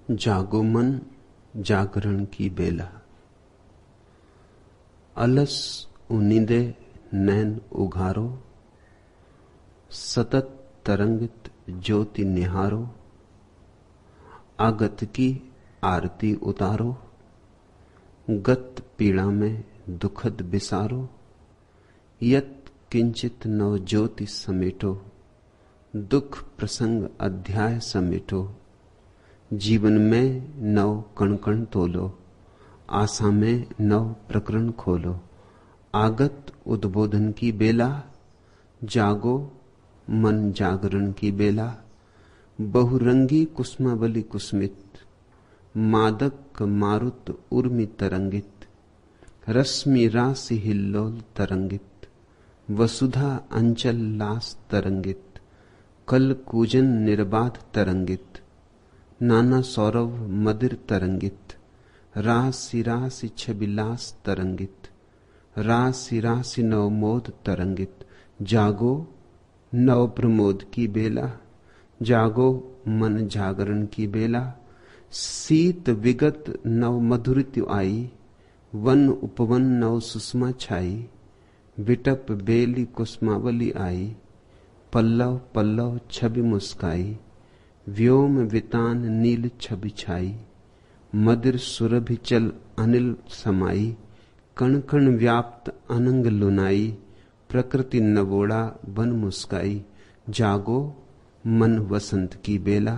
जागो मन जागरण की बेला। अलस उन्नीदे नैन उघारो, सतत तरंगित ज्योति निहारो। आगत की आरती उतारो, गत पीड़ा में दुखद बिसारो। यत किंचित नव ज्योति समेटो, दुख प्रसंग अध्याय समेटो। जीवन में नव कण कण तोलो, आशा में नव प्रकरण खोलो। आगत उद्बोधन की बेला, जागो मन जागरण की बेला। बहुरंगी कुसुमावली कुसमित, मादक मारुत उर्मी तरंगित। रश्मि राशि हिल्लोल तरंगित, वसुधा अंचल लास तरंगित। कल कूजन निर्बाध तरंगित, नाना सौरभ मदिर तरंगित। राशि राशि छबिलास तरंगित, राशि राशि नवमोद तरंगित। जागो नव प्रमोद की बेला, जागो मन जागरण की बेला। शीत विगत नव मधुरित आई, वन उपवन नव सुषमा छाई। विटप बेली कुसुमावली आई, पल्लव पल्लव छवि मुस्काई। व्योम वितान नील छवि छाई, मदिर सुरभि चल अनिल समाई। कण कण व्याप्त अनंग लुनाई, प्रकृति नवोड़ा बन मुस्काई। जागो मन वसंत की बेला,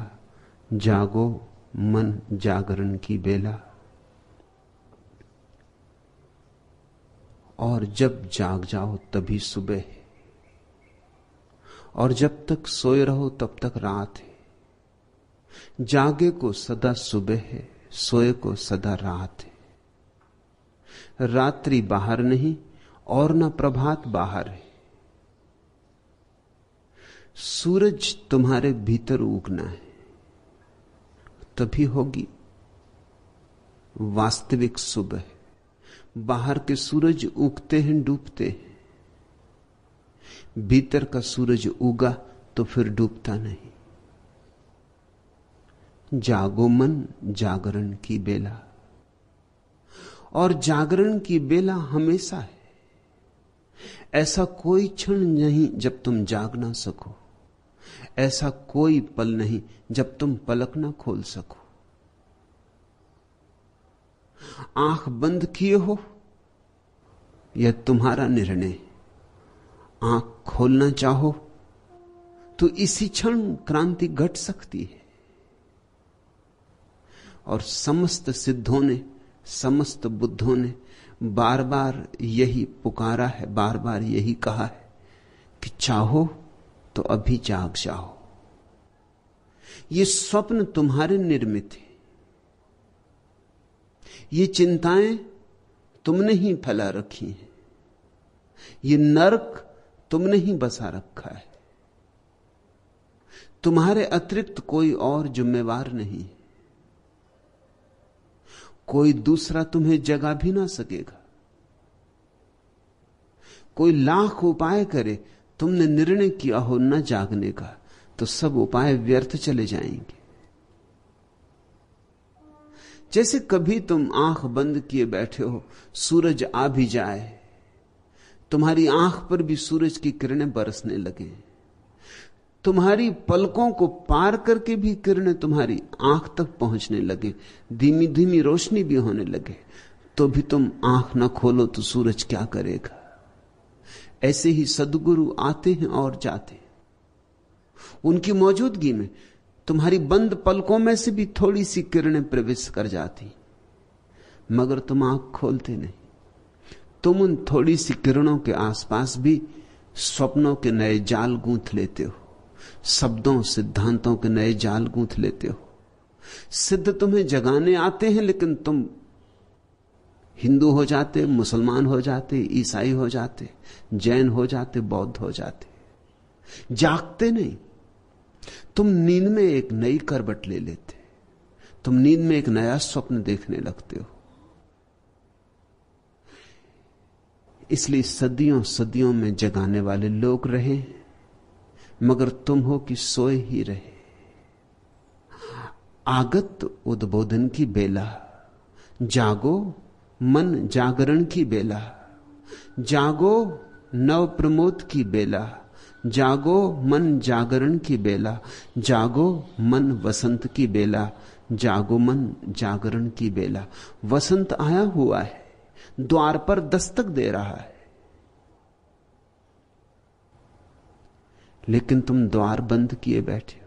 जागो मन जागरण की बेला। और जब जाग जाओ तभी सुबह है, और जब तक सोए रहो तब तक रात है। जागे को सदा सुबह है, सोए को सदा रात है। रात्रि बाहर नहीं और न प्रभात बाहर है। सूरज तुम्हारे भीतर उगना है, तभी होगी वास्तविक सुबह। बाहर के सूरज उगते हैं डूबते हैं, भीतर का सूरज उगा तो फिर डूबता नहीं। जागो मन जागरण की बेला। और जागरण की बेला हमेशा है। ऐसा कोई क्षण नहीं जब तुम जाग ना सको, ऐसा कोई पल नहीं जब तुम पलक ना खोल सको। आंख बंद किए हो यह तुम्हारा निर्णय, आंख खोलना चाहो तो इसी क्षण क्रांति घट सकती है। और समस्त सिद्धों ने, समस्त बुद्धों ने बार बार यही पुकारा है, बार बार यही कहा है कि चाहो तो अभी जाग जाओ। ये स्वप्न तुम्हारे निर्मित है, ये चिंताएं तुमने ही फैला रखी हैं, ये नरक तुमने ही बसा रखा है। तुम्हारे अतिरिक्त कोई और जिम्मेवार नहीं, कोई दूसरा तुम्हें जगा भी ना सकेगा। कोई लाख उपाय करे, तुमने निर्णय किया हो न जागने का तो सब उपाय व्यर्थ चले जाएंगे। जैसे कभी तुम आंख बंद किए बैठे हो, सूरज आ भी जाए, तुम्हारी आंख पर भी सूरज की किरणें बरसने लगे, तुम्हारी पलकों को पार करके भी किरणें तुम्हारी आंख तक पहुंचने लगे, धीमी धीमी रोशनी भी होने लगे, तो भी तुम आंख न खोलो तो सूरज क्या करेगा। ऐसे ही सद्गुरु आते हैं और जाते हैं। उनकी मौजूदगी में तुम्हारी बंद पलकों में से भी थोड़ी सी किरणें प्रवेश कर जाती, मगर तुम आंख खोलते नहीं। तुम उन थोड़ी सी किरणों के आसपास भी स्वप्नों के नए जाल गूंथ लेते हो, शब्दों सिद्धांतों के नए जाल गूंथ लेते हो। सिद्ध तुम्हें जगाने आते हैं, लेकिन तुम हिंदू हो जाते, मुसलमान हो जाते, ईसाई हो जाते, जैन हो जाते, बौद्ध हो जाते, जागते नहीं। तुम नींद में एक नई करवट ले लेते, तुम नींद में एक नया स्वप्न देखने लगते हो। इसलिए सदियों सदियों में जगाने वाले लोग रहे, मगर तुम हो कि सोए ही रहे। आगत उद्बोधन की बेला, जागो मन जागरण की बेला, जागो नव प्रमोद की बेला, जागो मन जागरण की बेला, जागो मन वसंत की बेला, जागो मन जागरण की बेला। वसंत आया हुआ है, द्वार पर दस्तक दे रहा है, लेकिन तुम द्वार बंद किए बैठे हो।